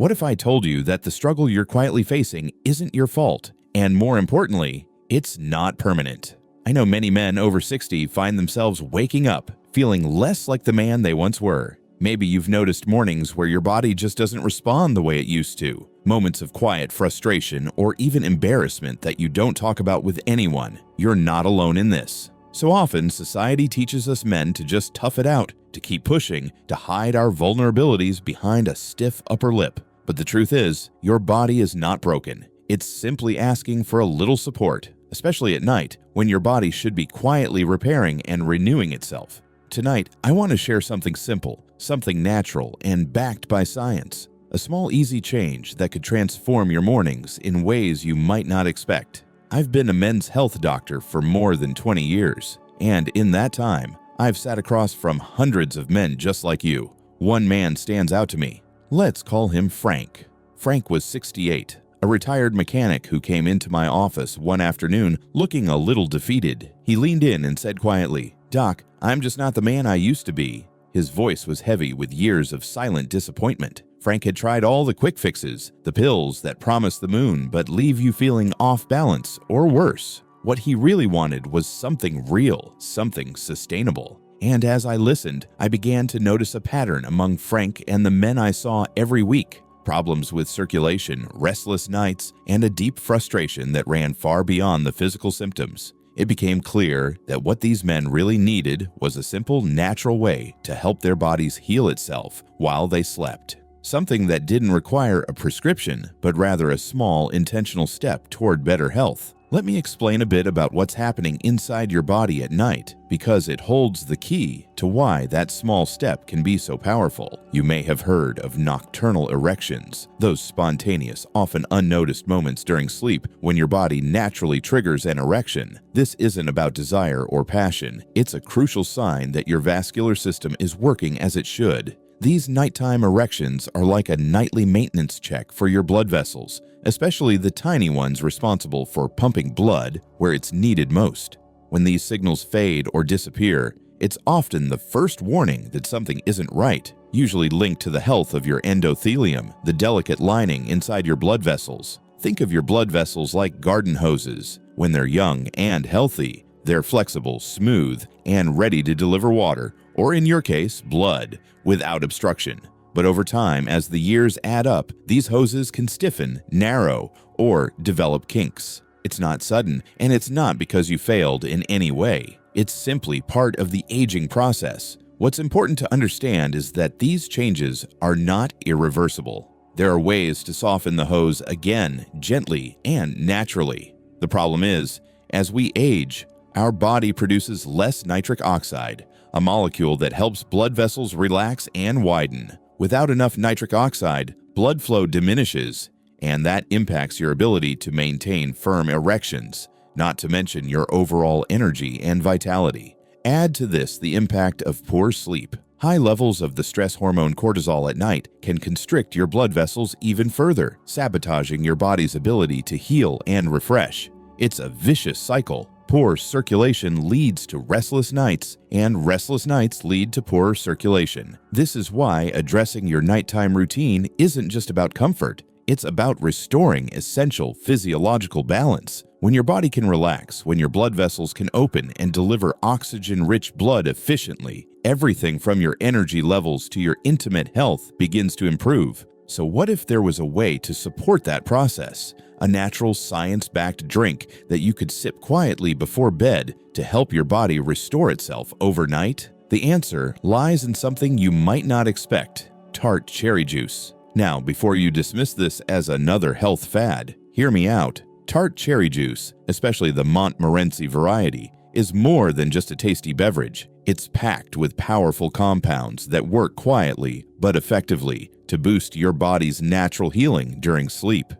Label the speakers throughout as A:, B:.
A: What if I told you that the struggle you're quietly facing isn't your fault, and more importantly, it's not permanent? I know many men over 60 find themselves waking up, feeling less like the man they once were. Maybe you've noticed mornings where your body just doesn't respond the way it used to, moments of quiet frustration or even embarrassment that you don't talk about with anyone. You're not alone in this. So often, society teaches us men to just tough it out, to keep pushing, to hide our vulnerabilities behind a stiff upper lip. But the truth is, your body is not broken. It's simply asking for a little support, especially at night, when your body should be quietly repairing and renewing itself. Tonight, I want to share something simple, something natural, and backed by science. A small, easy change that could transform your mornings in ways you might not expect. I've been a men's health doctor for more than 20 years, and in that time, I've sat across from hundreds of men just like you. One man stands out to me. Let's call him Frank. Frank was 68, a retired mechanic who came into my office one afternoon looking a little defeated. He leaned in and said quietly, "Doc, I'm just not the man I used to be." His voice was heavy with years of silent disappointment. Frank had tried all the quick fixes, the pills that promise the moon but leave you feeling off balance or worse. What he really wanted was something real, something sustainable. And as I listened, I began to notice a pattern among Frank and the men I saw every week. Problems with circulation, restless nights, and a deep frustration that ran far beyond the physical symptoms. It became clear that what these men really needed was a simple, natural way to help their bodies heal itself while they slept. Something that didn't require a prescription, but rather a small, intentional step toward better health. Let me explain a bit about what's happening inside your body at night, because it holds the key to why that small step can be so powerful. You may have heard of nocturnal erections, those spontaneous, often unnoticed moments during sleep when your body naturally triggers an erection. This isn't about desire or passion. It's a crucial sign that your vascular system is working as it should. These nighttime erections are like a nightly maintenance check for your blood vessels, especially the tiny ones responsible for pumping blood where it's needed most. When these signals fade or disappear, it's often the first warning that something isn't right, usually linked to the health of your endothelium, the delicate lining inside your blood vessels. Think of your blood vessels like garden hoses. When they're young and healthy, they're flexible, smooth, and ready to deliver water, or in your case, blood, without obstruction. But over time, as the years add up, these hoses can stiffen, narrow, or develop kinks. It's not sudden, and it's not because you failed in any way. It's simply part of the aging process. What's important to understand is that these changes are not irreversible. There are ways to soften the hose again, gently and naturally. The problem is, as we age, our body produces less nitric oxide, a molecule that helps blood vessels relax and widen. Without enough nitric oxide, blood flow diminishes, and that impacts your ability to maintain firm erections, not to mention your overall energy and vitality. Add to this the impact of poor sleep. High levels of the stress hormone cortisol at night can constrict your blood vessels even further, sabotaging your body's ability to heal and refresh. It's a vicious cycle. Poor circulation leads to restless nights, and restless nights lead to poorer circulation. This is why addressing your nighttime routine isn't just about comfort. It's about restoring essential physiological balance. When your body can relax, when your blood vessels can open and deliver oxygen-rich blood efficiently, everything from your energy levels to your intimate health begins to improve. So what if there was a way to support that process? A natural science-backed drink that you could sip quietly before bed to help your body restore itself overnight? The answer lies in something you might not expect: Tart cherry juice. Now, before you dismiss this as another health fad, hear me out. Tart cherry juice, especially the Montmorency variety, is more than just a tasty beverage. It's packed with powerful compounds that work quietly but effectively to boost your body's natural healing during sleep.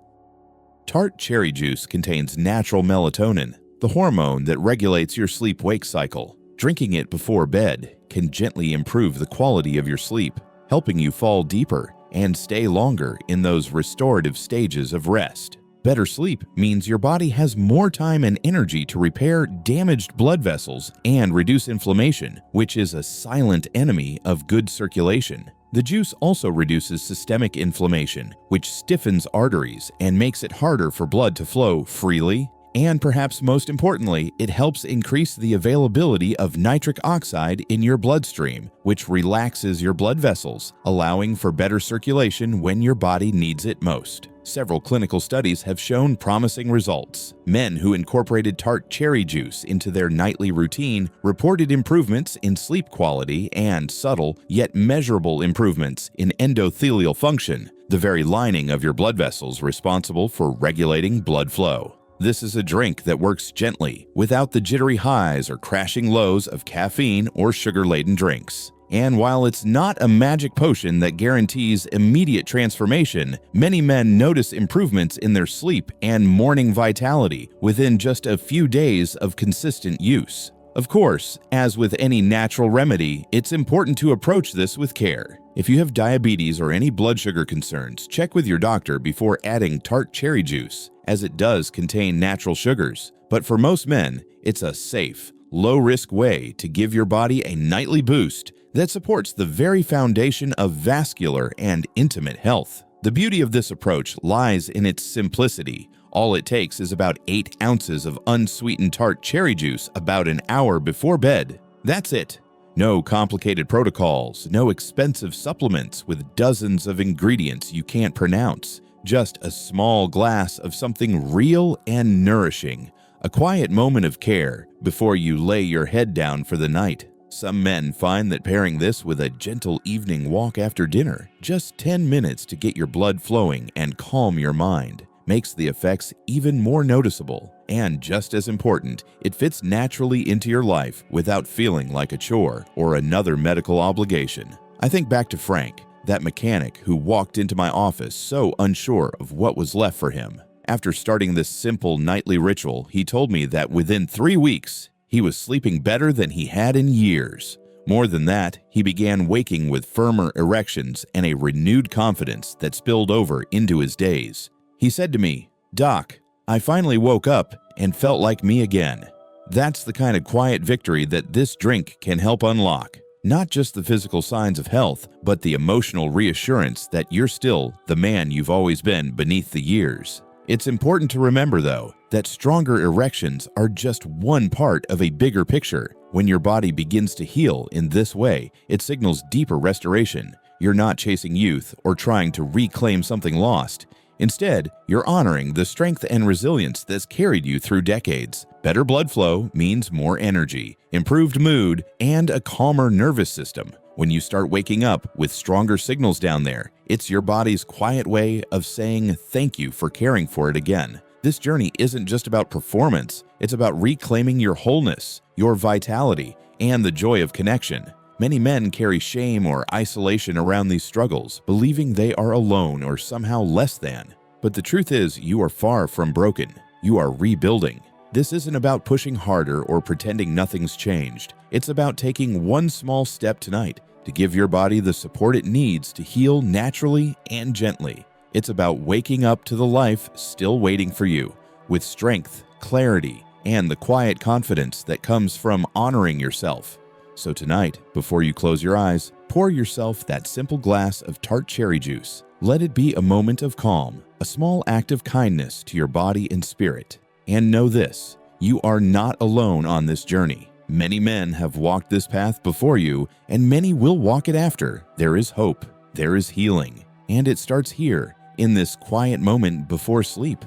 A: Tart cherry juice contains natural melatonin, the hormone that regulates your sleep-wake cycle. Drinking it before bed can gently improve the quality of your sleep, helping you fall deeper and stay longer in those restorative stages of rest. Better sleep means your body has more time and energy to repair damaged blood vessels and reduce inflammation, which is a silent enemy of good circulation. The juice also reduces systemic inflammation, which stiffens arteries and makes it harder for blood to flow freely. And perhaps most importantly, it helps increase the availability of nitric oxide in your bloodstream, which relaxes your blood vessels, allowing for better circulation when your body needs it most. Several clinical studies have shown promising results. Men who incorporated Tart cherry juice into their nightly routine reported improvements in sleep quality and subtle yet measurable improvements in endothelial function, the very lining of your blood vessels responsible for regulating blood flow. This is a drink that works gently, without the jittery highs or crashing lows of caffeine or sugar-laden drinks. And while it's not a magic potion that guarantees immediate transformation, many men notice improvements in their sleep and morning vitality within just a few days of consistent use. Of course, as with any natural remedy, it's important to approach this with care. If you have diabetes or any blood sugar concerns, check with your doctor before adding Tart cherry juice, as it does contain natural sugars. But for most men, it's a safe, low-risk way to give your body a nightly boost that supports the very foundation of vascular and intimate health. The beauty of this approach lies in its simplicity. All it takes is about 8 ounces of unsweetened Tart cherry juice about an hour before bed. That's it. No complicated protocols, no expensive supplements with dozens of ingredients you can't pronounce. Just a small glass of something real and nourishing. A quiet moment of care before you lay your head down for the night. Some men find that pairing this with a gentle evening walk after dinner, just 10 minutes to get your blood flowing and calm your mind, makes the effects even more noticeable. And just as important, it fits naturally into your life without feeling like a chore or another medical obligation. I think back to Frank, that mechanic who walked into my office so unsure of what was left for him. After starting this simple nightly ritual, he told me that within 3 weeks, he was sleeping better than he had in years. More than that, he began waking with firmer erections and a renewed confidence that spilled over into his days. He said to me, "Doc, I finally woke up and felt like me again." That's the kind of quiet victory that this drink can help unlock. Not just the physical signs of health, but the emotional reassurance that you're still the man you've always been beneath the years. It's important to remember, though, that stronger erections are just one part of a bigger picture. When your body begins to heal in this way, it signals deeper restoration. You're not chasing youth or trying to reclaim something lost. Instead, you're honoring the strength and resilience that's carried you through decades. Better blood flow means more energy, improved mood, and a calmer nervous system. When you start waking up with stronger signals down there, it's your body's quiet way of saying thank you for caring for it again. This journey isn't just about performance, it's about reclaiming your wholeness, your vitality, and the joy of connection. Many men carry shame or isolation around these struggles, believing they are alone or somehow less than. But the truth is, you are far from broken. You are rebuilding. This isn't about pushing harder or pretending nothing's changed. It's about taking one small step tonight to give your body the support it needs to heal naturally and gently. It's about waking up to the life still waiting for you, with strength, clarity, and the quiet confidence that comes from honoring yourself. So tonight, before you close your eyes, pour yourself that simple glass of Tart cherry juice. Let it be a moment of calm, a small act of kindness to your body and spirit. And know this, you are not alone on this journey. Many men have walked this path before you, and many will walk it after. There is hope, there is healing, and it starts here, in this quiet moment before sleep.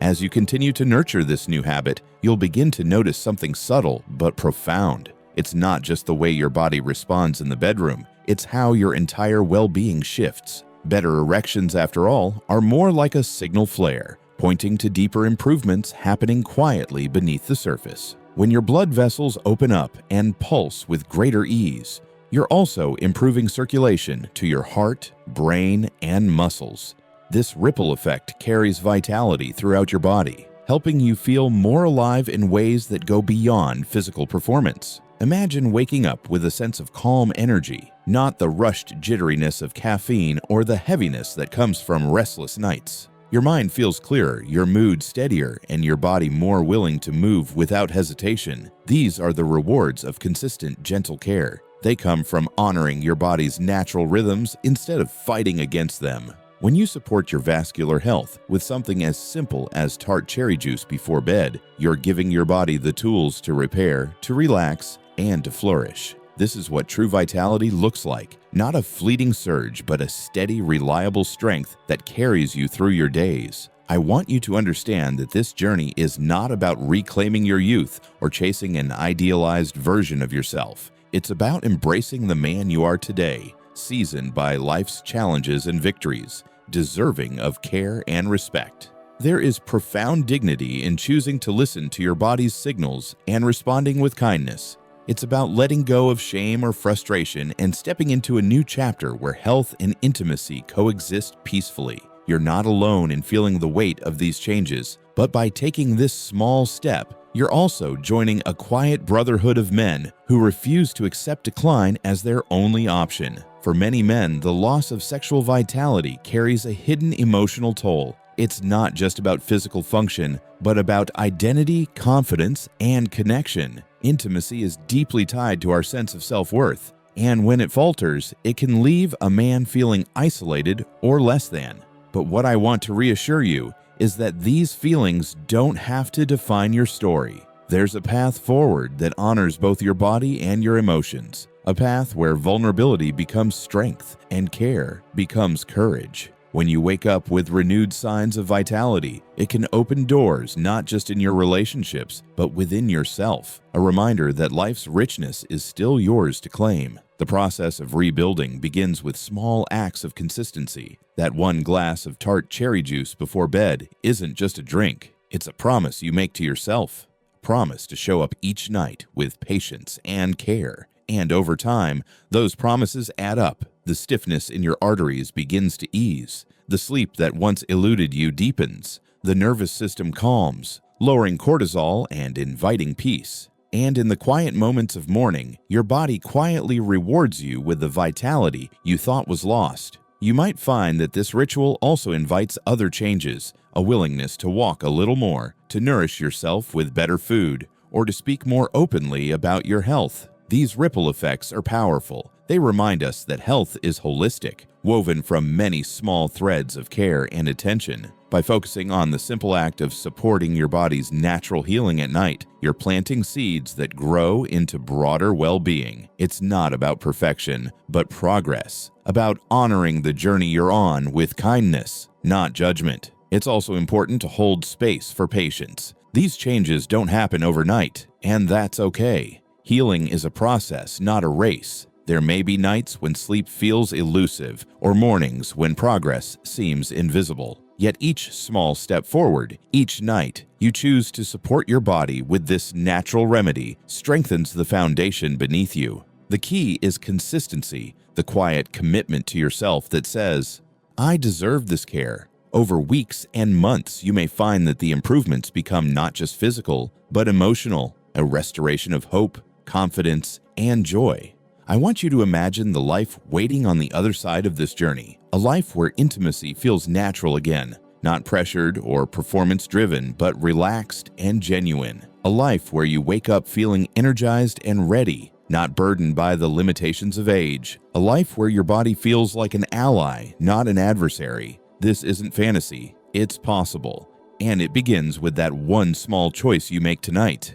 A: As you continue to nurture this new habit, you'll begin to notice something subtle but profound. It's not just the way your body responds in the bedroom, it's how your entire well-being shifts. Better erections, after all, are more like a signal flare, pointing to deeper improvements happening quietly beneath the surface. When your blood vessels open up and pulse with greater ease, you're also improving circulation to your heart, brain, and muscles. This ripple effect carries vitality throughout your body, helping you feel more alive in ways that go beyond physical performance. Imagine waking up with a sense of calm energy, not the rushed jitteriness of caffeine or the heaviness that comes from restless nights. Your mind feels clearer, your mood steadier, and your body more willing to move without hesitation. These are the rewards of consistent, gentle care. They come from honoring your body's natural rhythms instead of fighting against them. When you support your vascular health with something as simple as Tart cherry juice before bed, you're giving your body the tools to repair, to relax, and to flourish. This is what true vitality looks like. Not a fleeting surge, but a steady, reliable strength that carries you through your days. I want you to understand that this journey is not about reclaiming your youth or chasing an idealized version of yourself. It's about embracing the man you are today, seasoned by life's challenges and victories, deserving of care and respect. There is profound dignity in choosing to listen to your body's signals and responding with kindness. It's about letting go of shame or frustration and stepping into a new chapter where health and intimacy coexist peacefully. You're not alone in feeling the weight of these changes, but by taking this small step, you're also joining a quiet brotherhood of men who refuse to accept decline as their only option. For many men, the loss of sexual vitality carries a hidden emotional toll. It's not just about physical function, but about identity, confidence, and connection. Intimacy is deeply tied to our sense of self-worth, and when it falters, it can leave a man feeling isolated or less than. But what I want to reassure you is that these feelings don't have to define your story. There's a path forward that honors both your body and your emotions, a path where vulnerability becomes strength and care becomes courage. When you wake up with renewed signs of vitality, it can open doors not just in your relationships, but within yourself, a reminder that life's richness is still yours to claim. The process of rebuilding begins with small acts of consistency. That one glass of Tart cherry juice before bed isn't just a drink, it's a promise you make to yourself. Promise to show up each night with patience and care. And over time, those promises add up. The stiffness in your arteries begins to ease. The sleep that once eluded you deepens. The nervous system calms, lowering cortisol and inviting peace. And in the quiet moments of morning, your body quietly rewards you with the vitality you thought was lost. You might find that this ritual also invites other changes, a willingness to walk a little more, to nourish yourself with better food, or to speak more openly about your health. These ripple effects are powerful. They remind us that health is holistic, woven from many small threads of care and attention. By focusing on the simple act of supporting your body's natural healing at night, you're planting seeds that grow into broader well-being. It's not about perfection, but progress, about honoring the journey you're on with kindness, not judgment. It's also important to hold space for patience. These changes don't happen overnight, and that's okay. Healing is a process, not a race. There may be nights when sleep feels elusive, or mornings when progress seems invisible. Yet each small step forward, each night you choose to support your body with this natural remedy strengthens the foundation beneath you. The key is consistency, the quiet commitment to yourself that says, I deserve this care. Over weeks and months, you may find that the improvements become not just physical, but emotional, a restoration of hope, confidence, and joy. I want you to imagine the life waiting on the other side of this journey, a life where intimacy feels natural again, not pressured or performance-driven, but relaxed and genuine. A life where you wake up feeling energized and ready, not burdened by the limitations of age. A life where your body feels like an ally, not an adversary. This isn't fantasy, it's possible. And it begins with that one small choice you make tonight.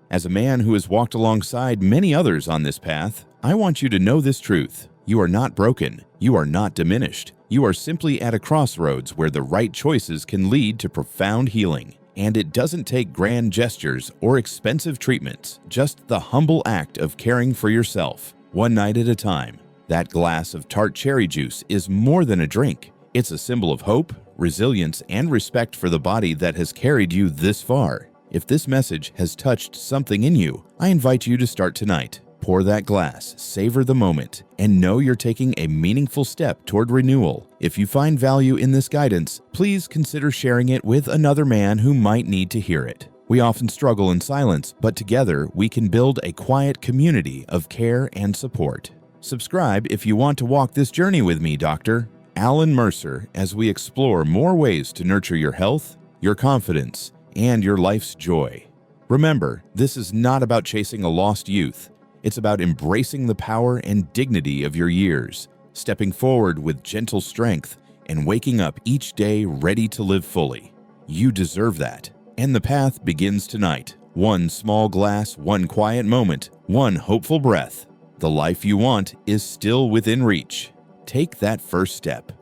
A: As a man who has walked alongside many others on this path, I want you to know this truth. You are not broken. You are not diminished. You are simply at a crossroads where the right choices can lead to profound healing. And it doesn't take grand gestures or expensive treatments, just the humble act of caring for yourself, one night at a time. That glass of Tart cherry juice is more than a drink. It's a symbol of hope, resilience, and respect for the body that has carried you this far. If this message has touched something in you, I invite you to start tonight. Pour that glass, savor the moment, and know you're taking a meaningful step toward renewal. If you find value in this guidance, please consider sharing it with another man who might need to hear it. We often struggle in silence, but together we can build a quiet community of care and support. Subscribe if you want to walk this journey with me, Dr. Alan Mercer, as we explore more ways to nurture your health, your confidence, and your life's joy. Remember, this is not about chasing a lost youth. It's about embracing the power and dignity of your years, stepping forward with gentle strength, and waking up each day ready to live fully. You deserve that. And the path begins tonight. One small glass, one quiet moment, one hopeful breath. The life you want is still within reach. Take that first step.